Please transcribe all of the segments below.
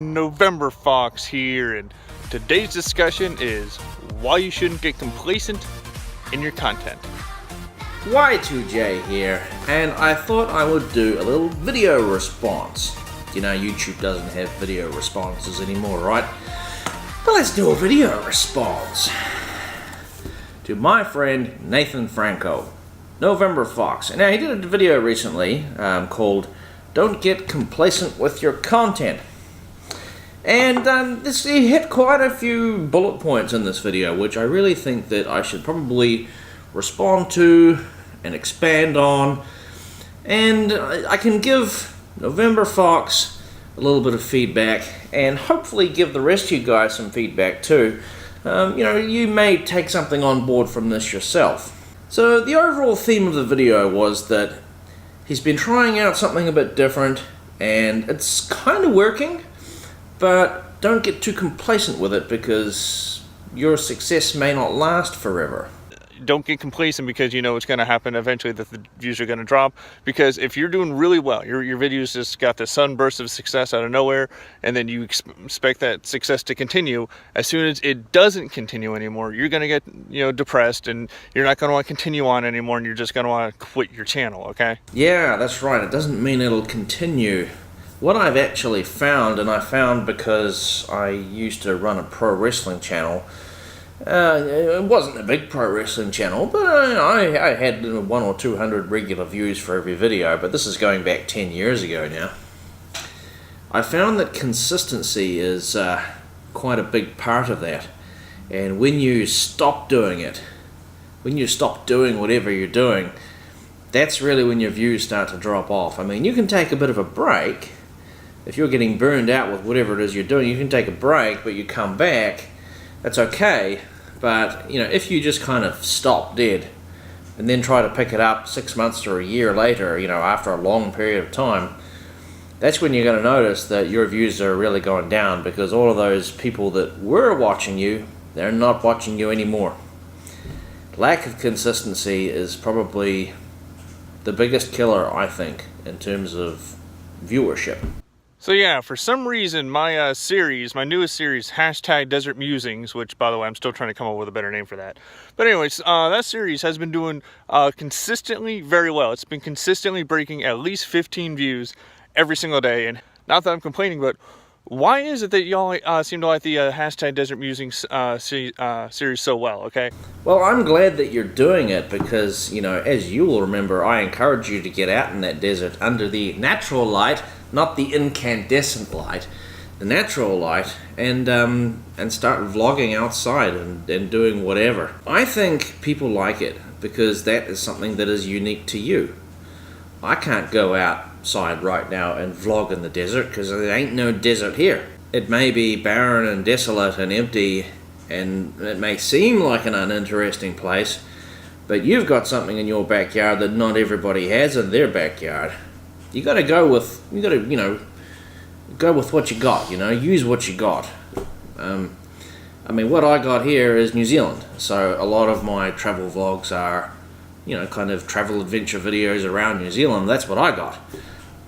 November Fox here, and today's discussion is why you shouldn't get complacent in your content. Y2J here, and I thought I would do a little video response. You know, YouTube doesn't have video responses anymore, right? But let's do a video response to my friend Nathan Franco, November Fox. Now, he did a video recently called Don't Get Complacent with Your Content. And he hit quite a few bullet points in this video, which I really think that I should probably respond to and expand on. And I can give November Fox a little bit of feedback and hopefully give the rest of you guys some feedback too. You may take something on board from this yourself. So the overall theme of the video was that he's been trying out something a bit different and it's kind of working. But don't get too complacent with it because your success may not last forever. Don't get complacent because you know it's going to happen eventually, that the views are going to drop. Because if you're doing really well, your videos just got this sunburst of success out of nowhere, and then you expect that success to continue. As soon as it doesn't continue anymore, you're going to get depressed, and you're not going to want to continue on anymore, and you're just going to want to quit your channel. Okay? Yeah, that's right. It doesn't mean it'll continue. What I've actually found, and I found because I used to run a pro wrestling channel. It wasn't a big pro wrestling channel, but I had 100 or 200 regular views for every video, but this is going back 10 years ago now. I found that consistency is quite a big part of that, and when you stop doing it, when you stop doing whatever you're doing, that's really when your views start to drop off. I mean, you can take a bit of a break. If you're getting burned out with whatever it is you're doing, you can take a break, but you come back, that's okay. But, if you just kind of stop dead and then try to pick it up 6 months or a year later, after a long period of time, that's when you're going to notice that your views are really going down because all of those people that were watching you, they're not watching you anymore. Lack of consistency is probably the biggest killer, I think, in terms of viewership. So yeah, for some reason my newest series, hashtag Desert Musings, which by the way I'm still trying to come up with a better name for that. But anyways, that series has been doing consistently very well. It's been consistently breaking at least 15 views every single day. And not that I'm complaining, but why is it that y'all seem to like the hashtag Desert Musings series so well, okay? Well, I'm glad that you're doing it because, as you will remember, I encourage you to get out in that desert under the natural light, not the incandescent light, the natural light, and start vlogging outside and doing whatever. I think people like it because that is something that is unique to you. I can't go outside right now and vlog in the desert because there ain't no desert here. It may be barren and desolate and empty, and it may seem like an uninteresting place, but you've got something in your backyard that not everybody has in their backyard. You got to go with what you got. Use what you got. What I got here is New Zealand, so a lot of my travel vlogs are, kind of travel adventure videos around New Zealand. That's what I got.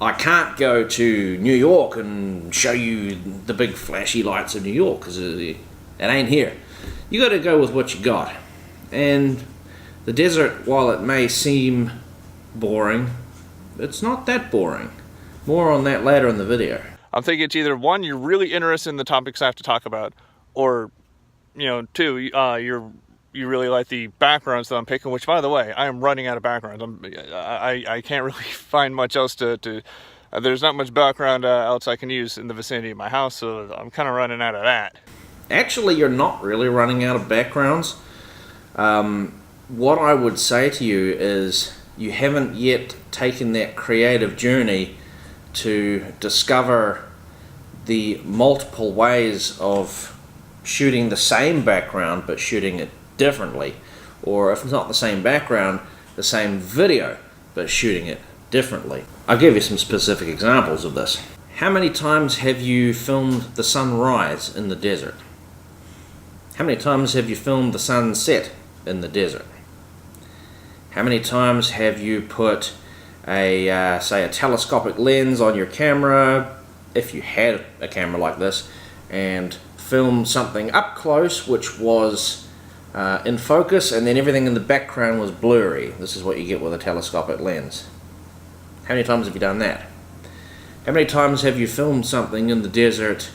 I can't go to New York and show you the big flashy lights of New York because it ain't here. You got to go with what you got. And the desert, while it may seem boring, it's not that boring. More on that later in the video. I'm thinking it's either one, you're really interested in the topics I have to talk about, or two, you really like the backgrounds that I'm picking. Which, by the way, I am running out of backgrounds. I can't really find much else to there's not much background else I can use in the vicinity of my house, so I'm kind of running out of that. Actually, you're not really running out of backgrounds. What I would say to you is, you haven't yet taken that creative journey to discover the multiple ways of shooting the same background but shooting it differently, or if it's not the same background, the same video but shooting it differently. I'll give you some specific examples of this. How many times have you filmed the sunrise in the desert? How many times have you filmed the sunset in the desert? How many times have you put say a telescopic lens on your camera if you had a camera like this, and film something up close which was in focus, and then everything in the background was blurry. This is what you get with a telescopic lens. How many times have you done that? How many times have you filmed something in the desert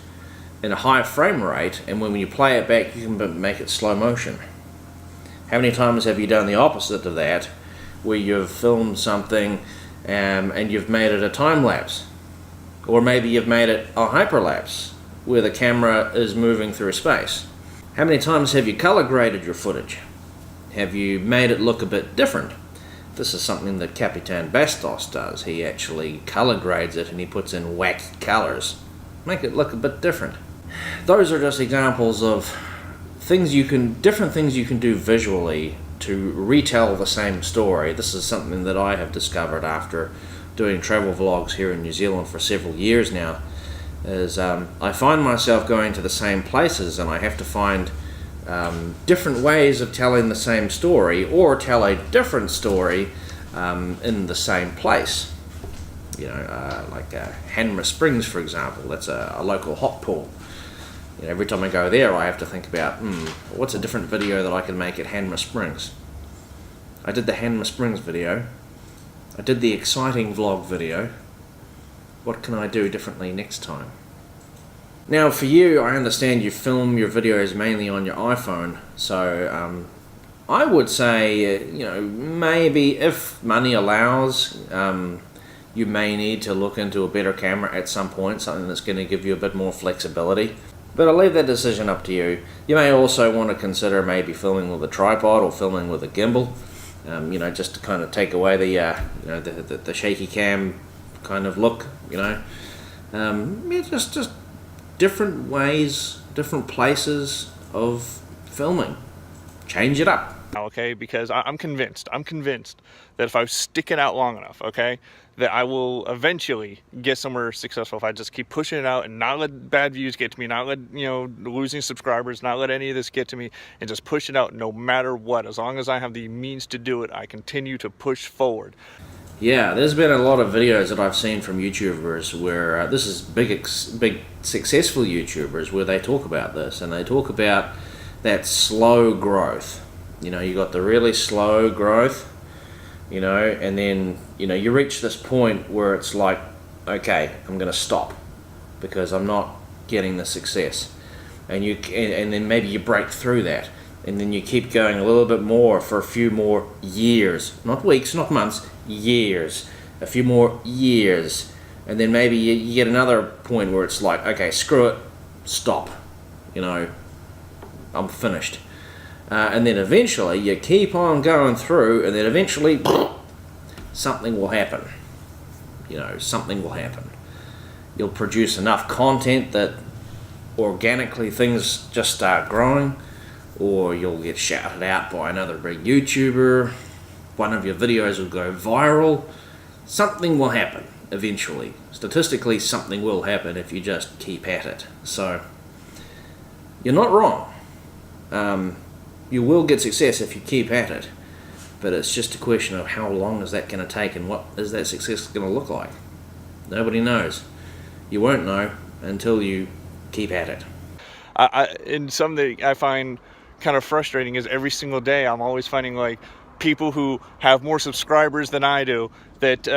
in a high frame rate, and when you play it back you can make it slow motion? How many times have you done the opposite of that, where you've filmed something and you've made it a time lapse? Or maybe you've made it a hyperlapse, where the camera is moving through space. How many times have you color graded your footage? Have you made it look a bit different? This is something that Capitan Bastos does. He actually color grades it and he puts in wacky colors. Make it look a bit different. Those are just examples of different things you can do visually to retell the same story. This is something that I have discovered after doing travel vlogs here in New Zealand for several years now. I find myself going to the same places, and I have to find different ways of telling the same story, or tell a different story in the same place. Like Hanmer Springs, for example. That's a local hot pool. Every time I go there I have to think about, what's a different video that I can make at Hanmer Springs? I did the Hanmer Springs video. I did the exciting vlog video. What can I do differently next time? Now for you, I understand you film your videos mainly on your iPhone, so I would say, maybe if money allows, you may need to look into a better camera at some point, something that's going to give you a bit more flexibility. But I'll leave that decision up to you. You may also want to consider maybe filming with a tripod or filming with a gimbal, just to kind of take away the shaky cam kind of look, just different ways, different places of filming. Change it up. Okay, because I'm convinced that if I stick it out long enough, okay, that I will eventually get somewhere successful if I just keep pushing it out and not let bad views get to me, not let, losing subscribers, not let any of this get to me, and just push it out no matter what. As long as I have the means to do it, I continue to push forward. Yeah, there's been a lot of videos that I've seen from YouTubers where, this is big successful YouTubers, where they talk about this, and they talk about that slow growth. You got the really slow growth, and then, you reach this point where it's like, okay, I'm going to stop because I'm not getting the success. And then maybe you break through that, and then you keep going a little bit more for a few more years, not weeks, not months, years, a few more years, and then maybe you get another point where it's like, okay, screw it, stop, I'm finished. And then eventually you keep on going through, and then eventually something will happen. Something will happen. You'll produce enough content that organically things just start growing, or you'll get shouted out by another big YouTuber. One of your videos will go viral. Something will happen eventually. Statistically, something will happen if you just keep at it. So you're not wrong. You will get success if you keep at it, but it's just a question of how long is that going to take, and what is that success going to look like. Nobody knows. You won't know until you keep at it. And something I find kind of frustrating is every single day I'm always finding like people who have more subscribers than I do that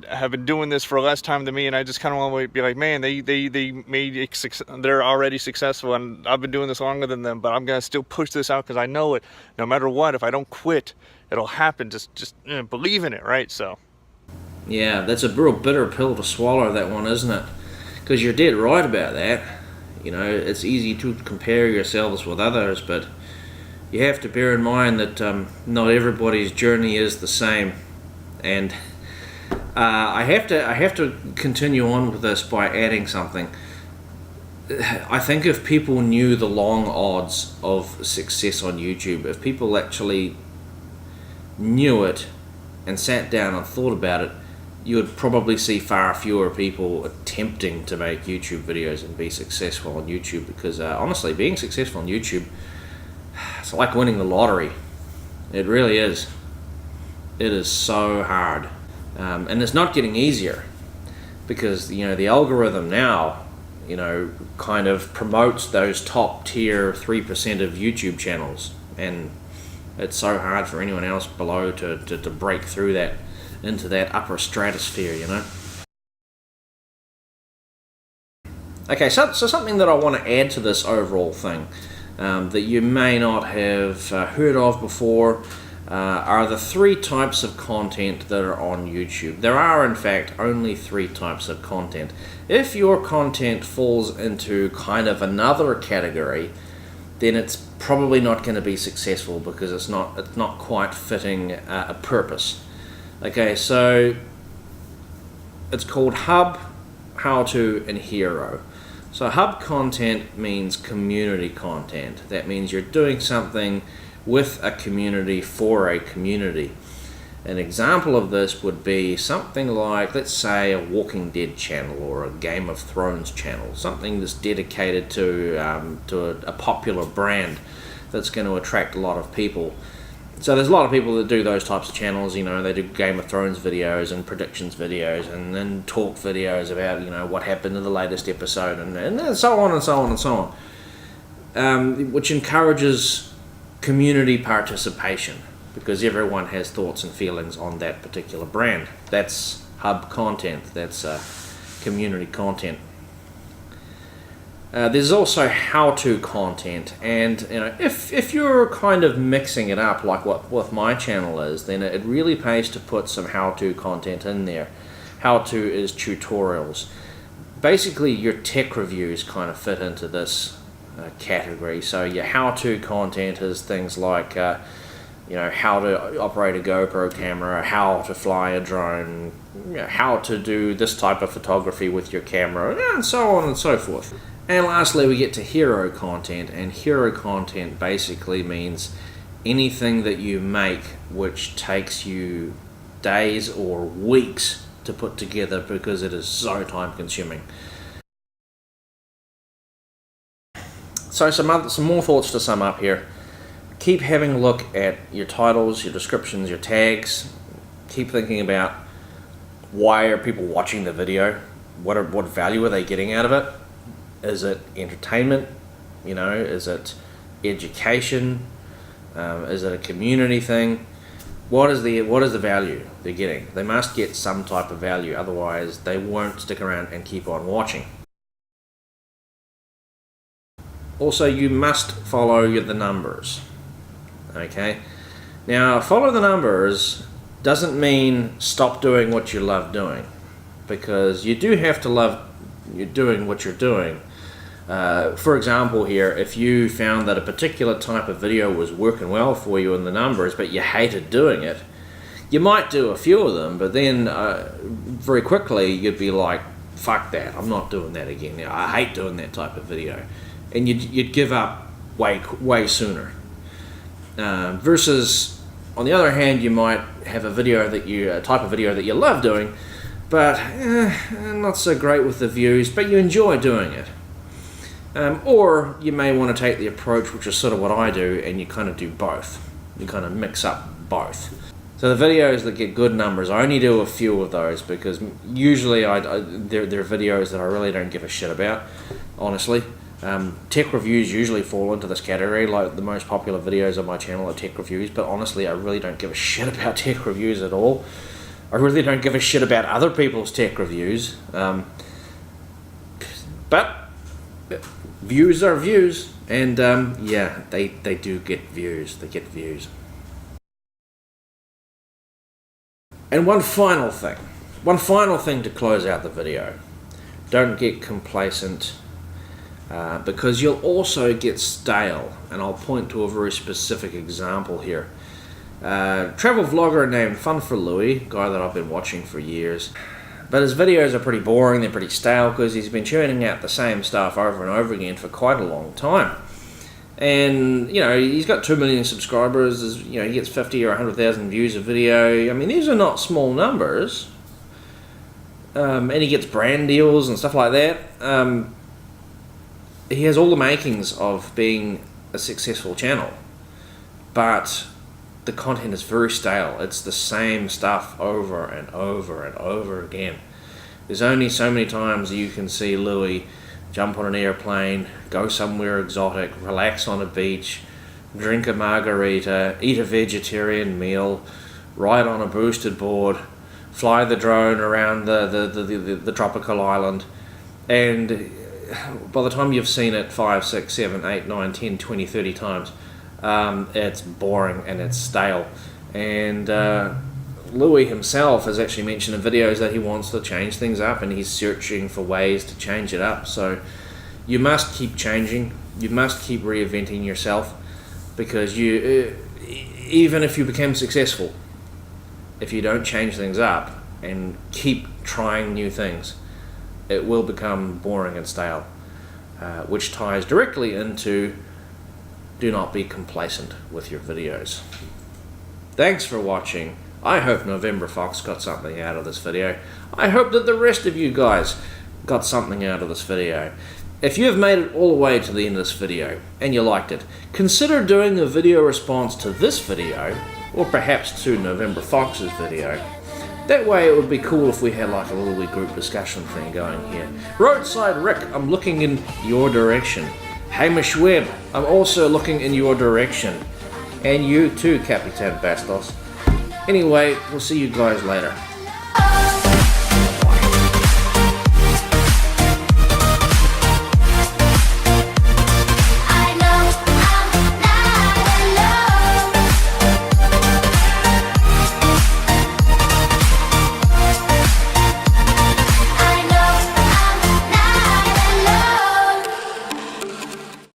have been doing this for less time than me, and I just kind of want to be like, man, they're already successful, and I've been doing this longer than them, but I'm gonna still push this out because I know it. No matter what, if I don't quit, it'll happen. Just believe in it, right? So. Yeah, that's a real bitter pill to swallow, that one, isn't it? Because you're dead right about that. It's easy to compare yourselves with others, but you have to bear in mind that not everybody's journey is the same. And I have to continue on with this by adding something. I think if people knew the long odds of success on YouTube, if people actually knew it and sat down and thought about it, you would probably see far fewer people attempting to make YouTube videos and be successful on YouTube, because honestly, being successful on YouTube, it's like winning the lottery. It really is. It is so hard. And it's not getting easier. because the algorithm now kind of promotes those top tier 3% of YouTube channels, and it's so hard for anyone else below to break through that into that upper stratosphere. Okay, so something that I want to add to this overall thing that you may not have heard of before are the 3 types of content that are on YouTube. There are, in fact, only 3 types of content. If your content falls into kind of another category, then it's probably not going to be successful because it's not quite fitting a purpose. Okay, so it's called Hub, How To, and Hero. So Hub content means community content. That means you're doing something with a community for a community. An example of this would be something like, let's say, a Walking Dead channel or a Game of Thrones channel, something that's dedicated to a popular brand that's going to attract a lot of people. So there's a lot of people that do those types of channels. They do Game of Thrones videos and predictions videos and then talk videos about what happened in the latest episode and so on and so on and so on, which encourages community participation because everyone has thoughts and feelings on that particular brand. That's Hub content. That's community content. There's also how-to content, and if you're kind of mixing it up like what my channel is, then it really pays to put some how-to content in there. How-to is tutorials. Basically, your tech reviews kind of fit into this category. So your how-to content is things like how to operate a GoPro camera, how to fly a drone, how to do this type of photography with your camera, and so on and so forth. And lastly, we get to hero content, and hero content basically means anything that you make which takes you days or weeks to put together because it is so time consuming. So some more thoughts to sum up here. Keep having a look at your titles, your descriptions, your tags. Keep thinking about why are people watching the video? What value are they getting out of it? Is it entertainment? Is it education? Is it a community thing? What is the value they're getting? They must get some type of value, otherwise they won't stick around and keep on watching. Also, you must follow the numbers. Okay? Now, follow the numbers doesn't mean stop doing what you love doing, because you do have to love doing what you're doing. For example here, if you found that a particular type of video was working well for you in the numbers, but you hated doing it, you might do a few of them, but then very quickly you'd be like, fuck that, I'm not doing that again. I hate doing that type of video. And you'd give up way sooner. Versus, on the other hand, you might have a type of video that you love doing, but not so great with the views, but you enjoy doing it. Or you may want to take the approach, which is sort of what I do, and you kind of do both. You kind of mix up both. So the videos that get good numbers, I only do a few of those because usually they're videos that I really don't give a shit about, honestly. Tech reviews usually fall into this category. Like the most popular videos on my channel are tech reviews, but honestly I really don't give a shit about tech reviews at all. I really don't give a shit about other people's tech reviews. But views are views, and yeah, they do get views. They get views. And one final thing to close out the video. Don't get complacent. Because you'll also get stale, and I'll point to a very specific example here. Travel vlogger named Fun for Louie, guy that I've been watching for years, but his videos are pretty boring, they're pretty stale because he's been churning out the same stuff over and over again for quite a long time. And he's got 2 million subscribers, he gets 50 or 100,000 views a video. I mean, these are not small numbers, and he gets brand deals and stuff like that. He has all the makings of being a successful channel, but the content is very stale. It's the same stuff over and over and over again. There's only so many times you can see Louis jump on an airplane, go somewhere exotic, relax on a beach, drink a margarita, eat a vegetarian meal, ride on a boosted board, fly the drone around the tropical island, and by the time you've seen it 5, 6, 7, 8, 9, 10, 20, 30 times, it's boring and it's stale. And Louis himself has actually mentioned in videos that he wants to change things up and he's searching for ways to change it up. So you must keep changing, you must keep reinventing yourself, because you, even if you become successful, if you don't change things up and keep trying new things, it will become boring and stale, which ties directly into do not be complacent with your videos. Thanks for watching. I hope November Fox got something out of this video. I hope that the rest of you guys got something out of this video. If you have made it all the way to the end of this video and you liked it, consider doing a video response to this video, or perhaps to November Fox's video. That way it would be cool if we had like a little group discussion thing going here. Roadside Rick, I'm looking in your direction. Hamish Webb, I'm also looking in your direction. And you too, Capitan Bastos. Anyway, we'll see you guys later.